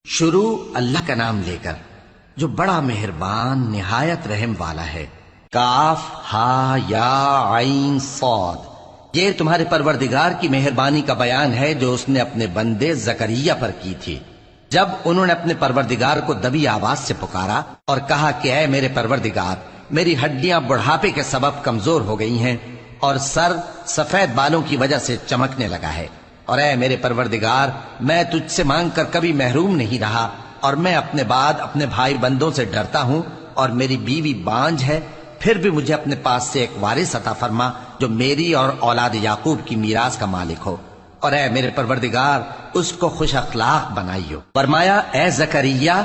شروع اللہ کا نام لے کر جو بڑا مہربان نہایت رحم والا ہے۔ کاف ہا یا عین صاد، یہ تمہارے پروردگار کی مہربانی کا بیان ہے جو اس نے اپنے بندے زکریا پر کی تھی جب انہوں نے اپنے پروردگار کو دبی آواز سے پکارا اور کہا کہ اے میرے پروردگار، میری ہڈیاں بڑھاپے کے سبب کمزور ہو گئی ہیں اور سر سفید بالوں کی وجہ سے چمکنے لگا ہے، اور اے میرے پروردگار، میں تجھ سے مانگ کر کبھی محروم نہیں رہا، اور میں اپنے بعد اپنے بھائی بندوں سے ڈرتا ہوں، اور میری بیوی بانجھ ہے، پھر بھی مجھے اپنے پاس سے ایک وارث عطا فرما جو میری اور اولاد یعقوب کی میراث کا مالک ہو، اور اے میرے پروردگار، اس کو خوش اخلاق بنائیو۔ فرمایا اے زکریا،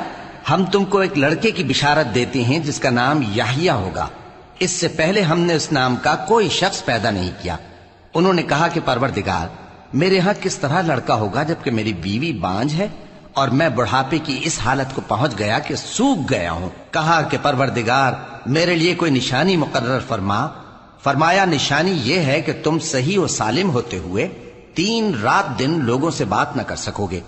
ہم تم کو ایک لڑکے کی بشارت دیتے ہیں جس کا نام یحییٰ ہوگا، اس سے پہلے ہم نے اس نام کا کوئی شخص پیدا نہیں کیا۔ انہوں نے کہا کہ پروردگار، میرے ہاں کس طرح لڑکا ہوگا جبکہ میری بیوی بانجھ ہے اور میں بڑھاپے کی اس حالت کو پہنچ گیا کہ سوکھ گیا ہوں۔ کہا کہ پروردگار، میرے لیے کوئی نشانی مقرر فرما۔ فرمایا نشانی یہ ہے کہ تم صحیح و سالم ہوتے ہوئے 3 رات دن لوگوں سے بات نہ کر سکو گے۔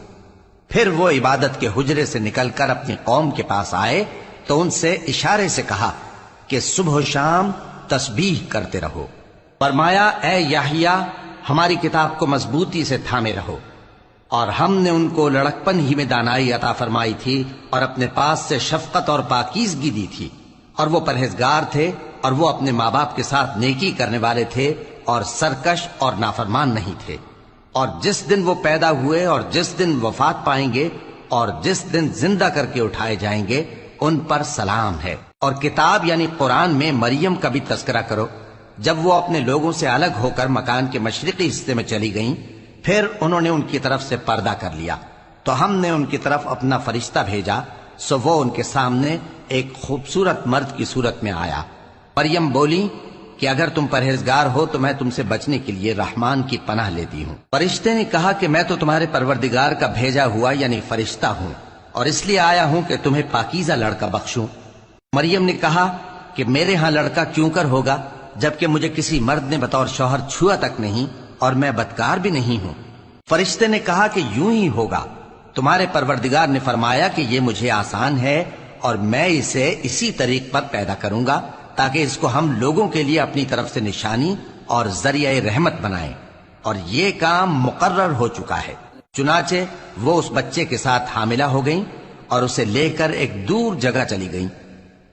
پھر وہ عبادت کے حجرے سے نکل کر اپنی قوم کے پاس آئے تو ان سے اشارے سے کہا کہ صبح و شام تسبیح کرتے رہو۔ فرمایا اے یحییٰ، ہماری کتاب کو مضبوطی سے تھامے رہو، اور ہم نے ان کو لڑکپن ہی میں دانائی عطا فرمائی تھی اور اپنے پاس سے شفقت اور پاکیزگی دی تھی، اور وہ پرہیزگار تھے اور وہ اپنے ماں باپ کے ساتھ نیکی کرنے والے تھے اور سرکش اور نافرمان نہیں تھے۔ اور جس دن وہ پیدا ہوئے اور جس دن وفات پائیں گے اور جس دن زندہ کر کے اٹھائے جائیں گے ان پر سلام ہے۔ اور کتاب یعنی قرآن میں مریم کا بھی تذکرہ کرو، جب وہ اپنے لوگوں سے الگ ہو کر مکان کے مشرقی حصے میں چلی گئیں، پھر انہوں نے ان کی طرف سے پردہ کر لیا تو ہم نے ان کی طرف اپنا فرشتہ بھیجا، سو وہ ان کے سامنے ایک خوبصورت مرد کی صورت میں آیا۔ مریم بولی کہ اگر تم پرہیزگار ہو تو میں تم سے بچنے کے لیے رحمان کی پناہ لیتی ہوں۔ فرشتے نے کہا کہ میں تو تمہارے پروردگار کا بھیجا ہوا یعنی فرشتہ ہوں، اور اس لیے آیا ہوں کہ تمہیں پاکیزہ لڑکا بخشوں۔ مریم نے کہا کہ میرے ہاں لڑکا کیوں کر ہوگا جبکہ مجھے کسی مرد نے بطور شوہر چھوا تک نہیں اور میں بدکار بھی نہیں ہوں۔ فرشتے نے کہا کہ یوں ہی ہوگا، تمہارے پروردگار نے فرمایا کہ یہ مجھے آسان ہے اور میں اسے اسی طریق پر پیدا کروں گا تاکہ اس کو ہم لوگوں کے لیے اپنی طرف سے نشانی اور ذریعہ رحمت بنائیں، اور یہ کام مقرر ہو چکا ہے۔ چنانچہ وہ اس بچے کے ساتھ حاملہ ہو گئیں اور اسے لے کر ایک دور جگہ چلی گئیں۔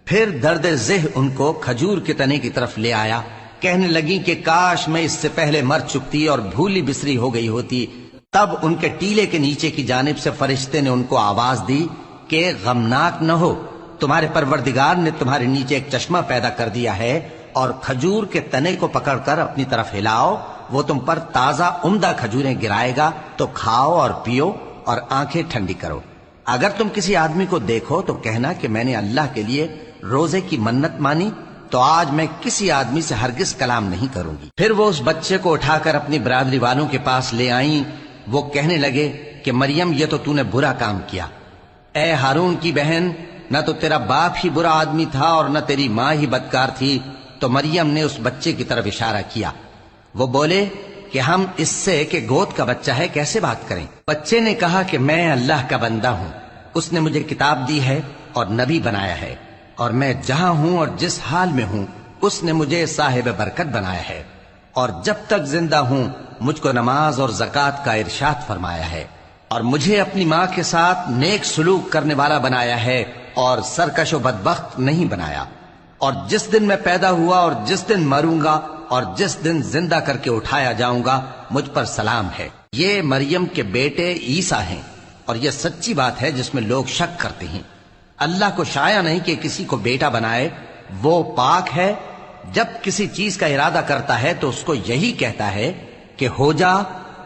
پھر درد ذہ ان کو کھجور کے تنے کی طرف لے آیا، کہنے لگیں کہ کاش میں اس سے پہلے مر چکتی اور بھولی بسری ہو گئی ہوتی۔ تب ان کے ٹیلے کے نیچے کی جانب سے فرشتے نے ان کو آواز دی کہ غمناک نہ ہو، تمہارے پروردگار نے تمہارے نیچے ایک چشمہ پیدا کر دیا ہے، اور کھجور کے تنے کو پکڑ کر اپنی طرف ہلاؤ، وہ تم پر تازہ عمدہ کھجوریں گرائے گا، تو کھاؤ اور پیو اور آنکھیں ٹھنڈی کرو۔ اگر تم کسی آدمی کو دیکھو تو کہنا کہ میں نے اللہ کے لیے روزے کی منت مانی، تو آج میں کسی آدمی سے ہرگز کلام نہیں کروں گی۔ پھر وہ اس بچے کو اٹھا کر اپنی برادری والوں کے پاس لے آئیں۔ وہ کہنے لگے کہ مریم، یہ تو نے برا کام کیا۔ اے ہارون کی بہن، نہ تو تیرا باپ ہی برا آدمی تھا اور نہ تیری ماں ہی بدکار تھی۔ تو مریم نے اس بچے کی طرف اشارہ کیا۔ وہ بولے کہ ہم اس سے کہ گود کا بچہ ہے کیسے بات کریں؟ بچے نے کہا کہ میں اللہ کا بندہ ہوں، اس نے مجھے کتاب دی ہے اور نبی بنایا ہے، اور میں جہاں ہوں اور جس حال میں ہوں اس نے مجھے صاحب برکت بنایا ہے، اور جب تک زندہ ہوں مجھ کو نماز اور زکوٰۃ کا ارشاد فرمایا ہے، اور مجھے اپنی ماں کے ساتھ نیک سلوک کرنے والا بنایا ہے اور سرکش و بدبخت نہیں بنایا، اور جس دن میں پیدا ہوا اور جس دن مروں گا اور جس دن زندہ کر کے اٹھایا جاؤں گا مجھ پر سلام ہے۔ یہ مریم کے بیٹے عیسیٰ ہیں، اور یہ سچی بات ہے جس میں لوگ شک کرتے ہیں۔ اللہ کو شایع نہیں کہ کسی کو بیٹا بنائے، وہ پاک ہے، جب کسی چیز کا ارادہ کرتا ہے تو اس کو یہی کہتا ہے کہ ہو جا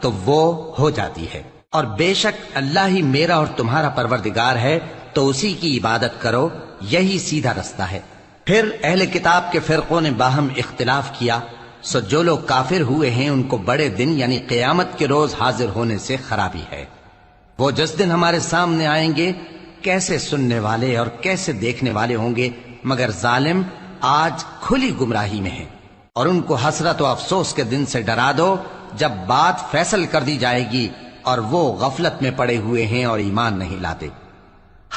تو وہ ہو جاتی ہے۔ اور بے شک اللہ ہی میرا اور تمہارا پروردگار ہے، تو اسی کی عبادت کرو، یہی سیدھا رستہ ہے۔ پھر اہل کتاب کے فرقوں نے باہم اختلاف کیا، سو جو لوگ کافر ہوئے ہیں ان کو بڑے دن یعنی قیامت کے روز حاضر ہونے سے خرابی ہے۔ وہ جس دن ہمارے سامنے آئیں گے کیسے سننے والے اور کیسے دیکھنے والے ہوں گے، مگر ظالم آج کھلی گمراہی میں ہیں۔ اور ان کو حسرت و افسوس کے دن سے ڈرا دو جب بات فیصل کر دی جائے گی اور وہ غفلت میں پڑے ہوئے ہیں اور ایمان نہیں لاتے۔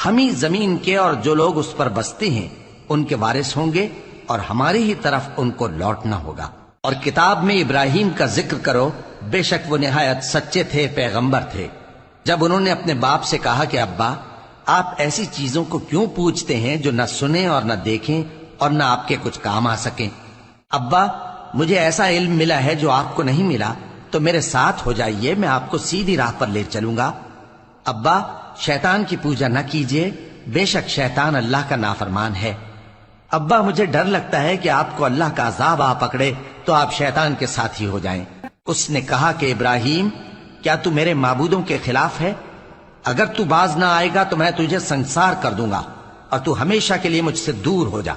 ہم ہی زمین کے اور جو لوگ اس پر بستے ہیں ان کے وارث ہوں گے، اور ہماری ہی طرف ان کو لوٹنا ہوگا۔ اور کتاب میں ابراہیم کا ذکر کرو، بے شک وہ نہایت سچے تھے، پیغمبر تھے۔ جب انہوں نے اپنے باپ سے کہا کہ ابا، آپ ایسی چیزوں کو کیوں پوچھتے ہیں جو نہ سنیں اور نہ دیکھیں اور نہ آپ کے کچھ کام آ سکیں؟ ابا، مجھے ایسا علم ملا ہے جو آپ کو نہیں ملا، تو میرے ساتھ ہو جائیے، میں آپ کو سیدھی راہ پر لے چلوں گا۔ ابا، شیطان کی پوجا نہ کیجیے، بے شک شیطان اللہ کا نافرمان ہے۔ ابا، مجھے ڈر لگتا ہے کہ آپ کو اللہ کا عذاب آ پکڑے تو آپ شیطان کے ساتھی ہو جائیں۔ اس نے کہا کہ ابراہیم، کیا تو میرے معبودوں کے خلاف ہے؟ اگر تو باز نہ آئے گا تو میں تجھے سنسار کر دوں گا اور تو ہمیشہ کے لیے مجھ سے دور ہو جا۔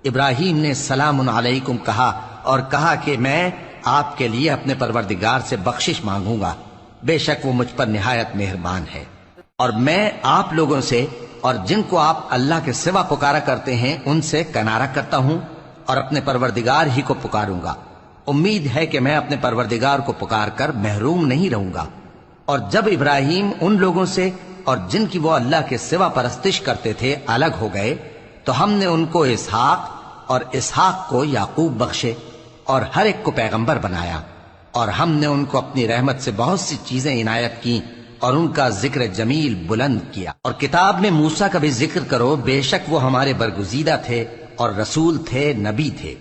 ابراہیم نے سلام علیکم کہا اور کہا کہ میں آپ کے لیے اپنے پروردگار سے بخشش مانگوں گا، بے شک وہ مجھ پر نہایت مہربان ہے۔ اور میں آپ لوگوں سے اور جن کو آپ اللہ کے سوا پکارا کرتے ہیں ان سے کنارہ کرتا ہوں اور اپنے پروردگار ہی کو پکاروں گا۔ امید ہے کہ میں اپنے پروردگار کو پکار کر محروم نہیں رہوں گا۔ اور جب ابراہیم ان لوگوں سے اور جن کی وہ اللہ کے سوا پرستش کرتے تھے الگ ہو گئے تو ہم نے ان کو اسحاق اور اسحاق کو یعقوب بخشے اور ہر ایک کو پیغمبر بنایا، اور ہم نے ان کو اپنی رحمت سے بہت سی چیزیں عنایت کی اور ان کا ذکر جمیل بلند کیا۔ اور کتاب میں موسیٰ کا بھی ذکر کرو، بے شک وہ ہمارے برگزیدہ تھے اور رسول تھے، نبی تھے،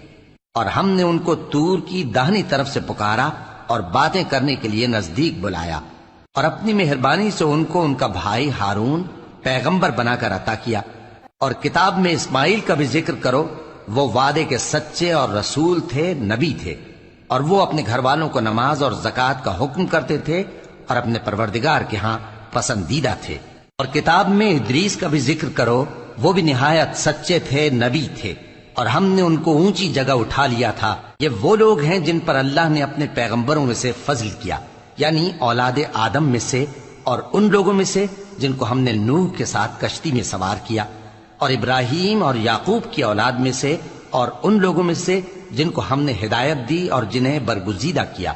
اور ہم نے ان کو طور کی داہنی طرف سے پکارا اور باتیں کرنے کے لیے نزدیک بلایا، اور اپنی مہربانی سے ان کو ان کا بھائی ہارون پیغمبر بنا کر عطا کیا۔ اور کتاب میں اسماعیل کا بھی ذکر کرو، وہ وعدے کے سچے اور رسول تھے، نبی تھے، اور وہ اپنے گھر والوں کو نماز اور زکوٰۃ کا حکم کرتے تھے اور اپنے پروردگار کے ہاں پسندیدہ تھے۔ اور کتاب میں ادریس کا بھی ذکر کرو، وہ بھی نہایت سچے تھے، نبی تھے، اور ہم نے ان کو اونچی جگہ اٹھا لیا تھا۔ یہ وہ لوگ ہیں جن پر اللہ نے اپنے پیغمبروں میں سے فضل کیا، یعنی اولاد آدم میں سے، اور ان لوگوں میں سے جن کو ہم نے نوح کے ساتھ کشتی میں سوار کیا، اور ابراہیم اور یعقوب کی اولاد میں سے، اور ان لوگوں میں سے جن کو ہم نے ہدایت دی اور جنہیں برگزیدہ کیا۔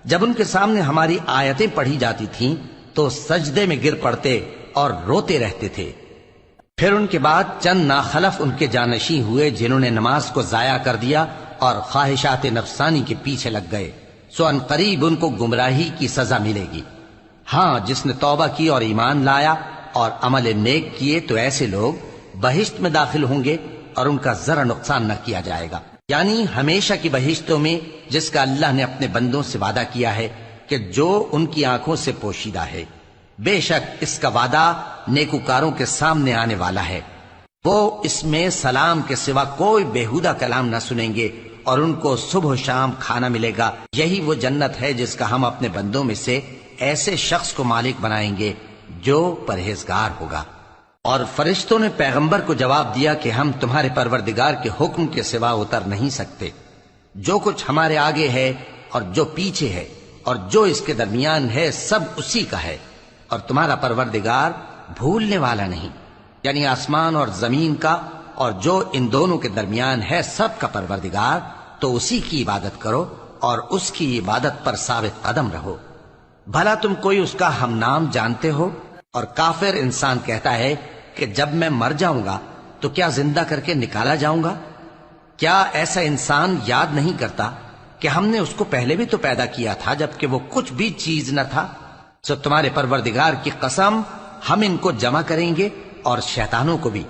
جب ان کے سامنے ہماری آیتیں پڑھی جاتی تھیں تو سجدے میں گر پڑتے اور روتے رہتے تھے۔ پھر ان کے بعد چند ناخلف ان کے جانشین ہوئے جنہوں نے نماز کو ضائع کر دیا اور خواہشات نفسانی کے پیچھے لگ گئے، سو ان قریب ان کو گمراہی کی سزا ملے گی۔ ہاں، جس نے توبہ کی اور ایمان لایا اور عمل نیک کیے تو ایسے لوگ بہشت میں داخل ہوں گے اور ان کا ذرا نقصان نہ کیا جائے گا، یعنی ہمیشہ کی بہشتوں میں جس کا اللہ نے اپنے بندوں سے وعدہ کیا ہے کہ جو ان کی آنکھوں سے پوشیدہ ہے۔ بے شک اس کا وعدہ نیکوکاروں کے سامنے آنے والا ہے، وہ اس میں سلام کے سوا کوئی بیہودہ کلام نہ سنیں گے اور ان کو صبح و شام کھانا ملے گا۔ یہی وہ جنت ہے جس کا ہم اپنے بندوں میں سے ایسے شخص کو مالک بنائیں گے جو پرہیزگار ہوگا۔ اور فرشتوں نے پیغمبر کو جواب دیا کہ ہم تمہارے پروردگار کے حکم کے سوا اتر نہیں سکتے۔ جو کچھ ہمارے آگے ہے اور جو پیچھے ہے اور جو اس کے درمیان ہے سب اسی کا ہے، اور تمہارا پروردگار بھولنے والا نہیں، یعنی آسمان اور زمین کا اور جو ان دونوں کے درمیان ہے سب کا پروردگار، تو اسی کی عبادت کرو اور اس کی عبادت پر ثابت قدم رہو۔ بھلا تم کوئی اس کا ہم نام جانتے ہو؟ اور کافر انسان کہتا ہے کہ جب میں مر جاؤں گا تو کیا زندہ کر کے نکالا جاؤں گا؟ کیا ایسا انسان یاد نہیں کرتا کہ ہم نے اس کو پہلے بھی تو پیدا کیا تھا جبکہ وہ کچھ بھی چیز نہ تھا؟ سو تمہارے پروردگار کی قسم، ہم ان کو جمع کریں گے اور شیطانوں کو بھی،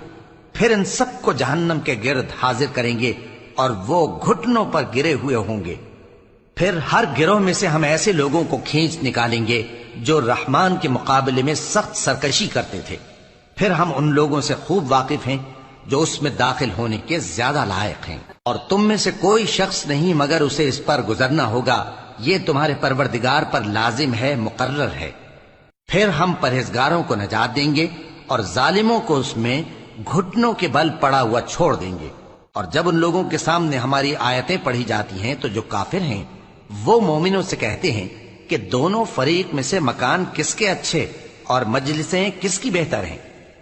پھر ان سب کو جہنم کے گرد حاضر کریں گے اور وہ گھٹنوں پر گرے ہوئے ہوں گے۔ پھر ہر گروہ میں سے ہم ایسے لوگوں کو کھینچ نکالیں گے جو رحمان کے مقابلے میں سخت سرکشی کرتے تھے۔ پھر ہم ان لوگوں سے خوب واقف ہیں جو اس میں داخل ہونے کے زیادہ لائق ہیں، اور تم میں سے کوئی شخص نہیں مگر اسے اس پر گزرنا ہوگا، یہ تمہارے پروردگار پر لازم ہے، مقرر ہے۔ پھر ہم پرہیزگاروں کو نجات دیں گے اور ظالموں کو اس میں گھٹنوں کے بل پڑا ہوا چھوڑ دیں گے۔ اور جب ان لوگوں کے سامنے ہماری آیتیں پڑھی جاتی ہیں تو جو کافر ہیں وہ مومنوں سے کہتے ہیں کہ دونوں فریق میں سے مکان کس کے اچھے اور مجلسیں کس کی بہتر ہیں،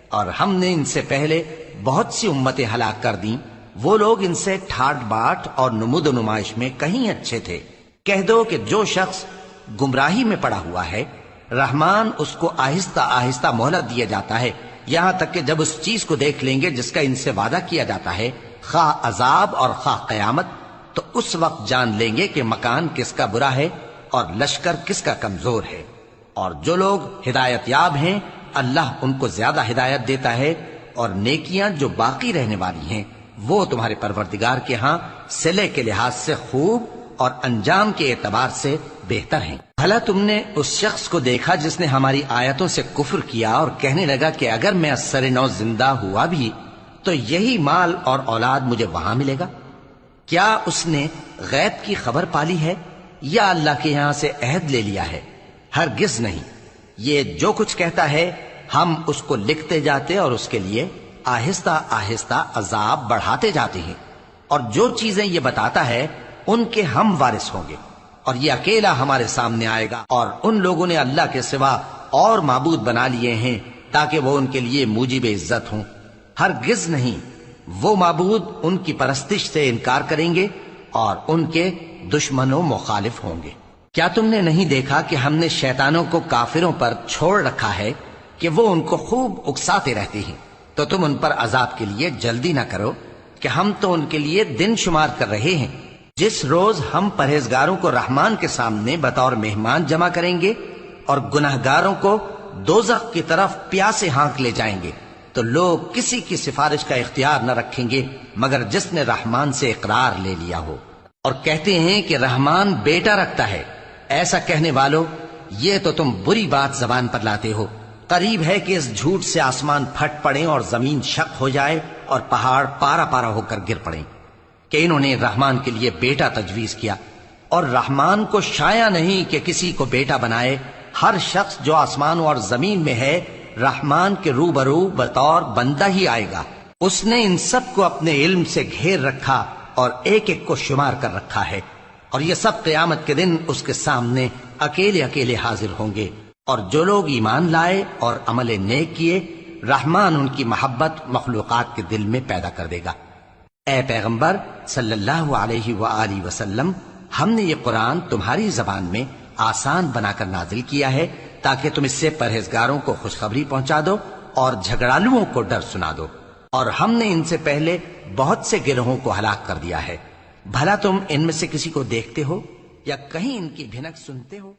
اور ہم نے ان سے پہلے بہت سی امتیں ہلاک کر دیں، وہ لوگ ان سے ٹھاٹ باٹ اور نمود و نمائش میں کہیں اچھے تھے۔ کہہ دو کہ جو شخص گمراہی میں پڑا ہوا ہے رحمان اس کو آہستہ آہستہ مہلت دیا جاتا ہے، یہاں تک کہ جب اس چیز کو دیکھ لیں گے جس کا ان سے وعدہ کیا جاتا ہے، خواہ عذاب اور خواہ قیامت، تو اس وقت جان لیں گے کہ مکان کس کا برا ہے اور لشکر کس کا کمزور ہے۔ اور جو لوگ ہدایت یاب ہیں اللہ ان کو زیادہ ہدایت دیتا ہے، اور نیکیاں جو باقی رہنے والی ہیں وہ تمہارے پروردگار کے ہاں صلے کے لحاظ سے خوب اور انجام کے اعتبار سے بہتر ہیں۔ بھلا تم نے اس شخص کو دیکھا جس نے ہماری آیتوں سے کفر کیا اور کہنے لگا کہ اگر میں سر نو زندہ ہوا بھی تو یہی مال اور اولاد مجھے وہاں ملے گا؟ کیا اس نے غیب کی خبر پالی ہے یا اللہ کے یہاں سے عہد لے لیا ہے؟ ہرگز نہیں، یہ جو کچھ کہتا ہے ہم اس کو لکھتے جاتے اور اس کے لیے آہستہ آہستہ عذاب بڑھاتے جاتے ہیں، اور جو چیزیں یہ بتاتا ہے ان کے ہم وارث ہوں گے، اور یہ اکیلا ہمارے سامنے آئے گا۔ اور ان لوگوں نے اللہ کے سوا اور معبود بنا لیے ہیں تاکہ وہ ان کے لیے موجب عزت ہوں، ہرگز نہیں، وہ معبود ان کی پرستش سے انکار کریں گے اور ان کے دشمن و مخالف ہوں گے۔ کیا تم نے نہیں دیکھا کہ ہم نے شیطانوں کو کافروں پر چھوڑ رکھا ہے کہ وہ ان کو خوب اکساتے رہتے ہیں؟ تو تم ان پر عذاب کے لیے جلدی نہ کرو کہ ہم تو ان کے لیے دن شمار کر رہے ہیں۔ جس روز ہم پرہیزگاروں کو رحمان کے سامنے بطور مہمان جمع کریں گے اور گناہگاروں کو دوزخ کی طرف پیاسے ہانک لے جائیں گے، تو لوگ کسی کی سفارش کا اختیار نہ رکھیں گے مگر جس نے رحمان سے اقرار لے لیا ہو، اور کہتے ہیں کہ رحمان بیٹا رکھتا ہے۔ ایسا کہنے والو، یہ تو تم بری بات زبان پر لاتے ہو۔ قریب ہے کہ اس جھوٹ سے آسمان پھٹ پڑیں اور زمین شق ہو جائے اور پہاڑ پارا پارا ہو کر گر پڑیں کہ انہوں نے رحمان کے لیے بیٹا تجویز کیا، اور رحمان کو شایع نہیں کہ کسی کو بیٹا بنائے۔ ہر شخص جو آسمانوں اور زمین میں ہے رحمان کے روبرو بطور بندہ ہی آئے گا۔ اس نے ان سب کو اپنے علم سے گھیر رکھا اور ایک ایک کو شمار کر رکھا ہے، اور یہ سب قیامت کے دن اس کے سامنے اکیلے اکیلے حاضر ہوں گے۔ اور جو لوگ ایمان لائے اور عمل نیک کیے، رحمان ان کی محبت مخلوقات کے دل میں پیدا کر دے گا۔ اے پیغمبر صلی اللہ علیہ وآلہ وسلم، ہم نے یہ قرآن تمہاری زبان میں آسان بنا کر نازل کیا ہے تاکہ تم اس سے پرہیزگاروں کو خوشخبری پہنچا دو اور جھگڑالوؤں کو ڈر سنا دو، اور ہم نے ان سے پہلے بہت سے گروہوں کو ہلاک کر دیا ہے۔ بھلا تم ان میں سے کسی کو دیکھتے ہو یا کہیں ان کی بھنک سنتے ہو؟